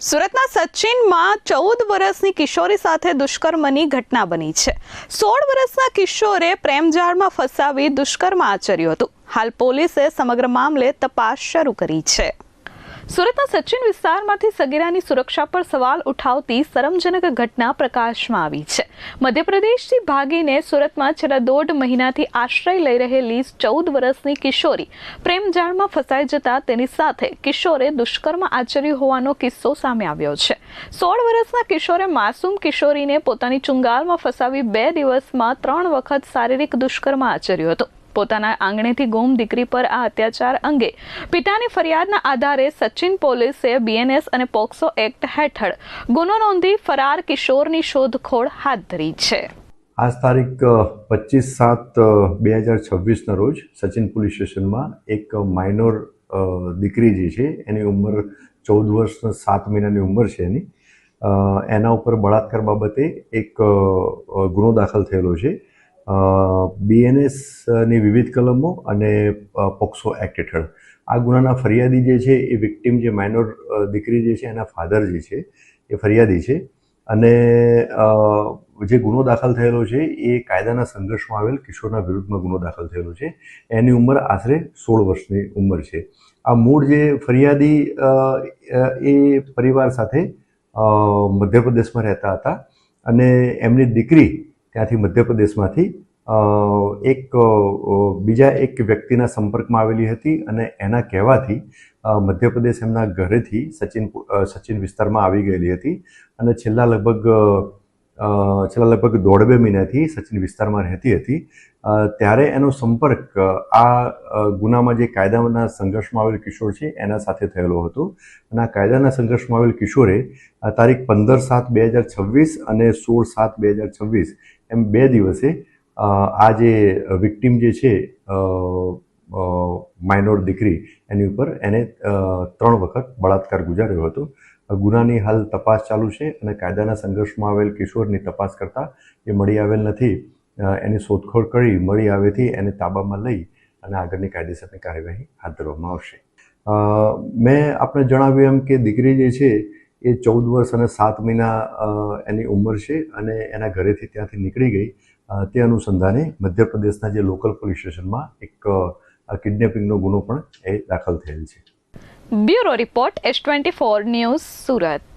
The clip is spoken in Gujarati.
સુરતના સચિનમાં 14 વર્ષની કિશોરી સાથે દુષ્કર્મની ઘટના બની છે. 16 વર્ષના કિશોરે પ્રેમજાળમાં ફસાવી દુષ્કર્મ આચર્યું હતું. હાલ પોલીસે સમગ્ર મામલે તપાસ શરૂ કરી છે. સુરતના સચિન વિસ્તારમાંથી સગીરાની સુરક્ષા પર સવાલ ઉઠાવતી શરમજનક ઘટના પ્રકાશમાં આવી છે. મધ્યપ્રદેશથી ભાગીને સુરતમાં છેલ્લા 1.5 મહિનાથી આશ્રય લઈ રહેલી 14 વર્ષની કિશોરી પ્રેમજાળમાં ફસાઈ જતા તેની સાથે કિશોરે દુષ્કર્મ આચર્યું હોવાનો કિસ્સો સામે આવ્યો છે. 16 વર્ષના કિશોરે માસૂમ કિશોરીને પોતાની ચુંગાલમાં ફસાવી 2 દિવસમાં 3 વખત શારીરિક દુષ્કર્મ આચર્યું હતું. પોતાના આંગણેથી ગુમ દીકરી પર આ અત્યાચાર અંગે પિતાની ફરિયાદના આધારે સચિન પોલીસે BNS અને પોક્સો એક્ટ હેઠળ ગુનો નોંધી ફરાર કિશોરની શોધખોળ હાથ ધરી છે. આજ તારીખ 25/7/2026ના રોજ સચિન પોલીસ સ્ટેશનમાં એક માઇનોર દીકરી જે છે એની ઉંમર 14 વર્ષ 7 મહિનાની ઉંમર છે એના ઉપર બળાત્કાર બાબતે એક ગુનો દાખલ થયેલો છે. BNS ની વિવિધ કલમો અને પોક્સો એક્ટ હેઠળ આ ગુનાના ફરિયાદી જે છે એ વિક્ટિમ જે માઇનોર દીકરી જે છે એના ફાધર જે છે એ ફરિયાદી છે અને જે ગુનો દાખલ થયેલો છે એ કાયદાના સંઘર્ષમાં આવેલ કિશોરના વિરુદ્ધમાં ગુનો દાખલ થયેલો છે. એની ઉંમર આશરે 16 વર્ષની ઉંમર છે. આ મૂળ જે ફરિયાદી એ પરિવાર સાથે મધ્યપ્રદેશમાં રહેતા હતા અને એમની દીકરી ત્યાંથી મધ્યપ્રદેશમાંથી બીજા એક વ્યક્તિના સંપર્કમાં આવેલી હતી અને એના કહેવાથી મધ્યપ્રદેશ એમના ઘરેથી સચિન વિસ્તારમાં આવી ગયેલી હતી અને છેલ્લા લગભગ 1.5-2 મહિનાથી સચિન વિસ્તારમાં રહેતી હતી. ત્યારે એનો સંપર્ક આ ગુનામાં જે કાયદાના સંઘર્ષમાં આવેલ કિશોર છે એના સાથે થયેલો હતો અને આ કાયદાના સંઘર્ષમાં આવેલ કિશોરે તારીખ 15/7/2026 અને 16/7/2026 એમ 2 દિવસે આ જે વિક્ટિમ જે છે માઇનોર દીકરી એની ઉપર એને 3 વખત બળાત્કાર ગુજાર્યો હતો. ગુનાની હાલ તપાસ ચાલુ છે અને કાયદાના સંઘર્ષમાં આવેલ કિશોરની તપાસ કરતાં એ મળી આવેલ નથી. એની શોધખોળ કરી મળી આવેથી એને તાબામાં લઈ અને આગળની કાયદેસરની કાર્યવાહી હાથ ધરવામાં આવશે. મેં આપણે જણાવ્યું એમ કે દીકરી જે છે એ 14 વર્ષ અને 7 મહિના એની ઉંમર છે અને એના ઘરેથી ત્યાંથી નીકળી ગઈ. તે અનુસંધાને મધ્યપ્રદેશના જે લોકલ પોલીસ સ્ટેશનમાં એક કિડનેપિંગનો ગુનો પણ એ દાખલ થયેલ છે. Bureau report S24 news Surat.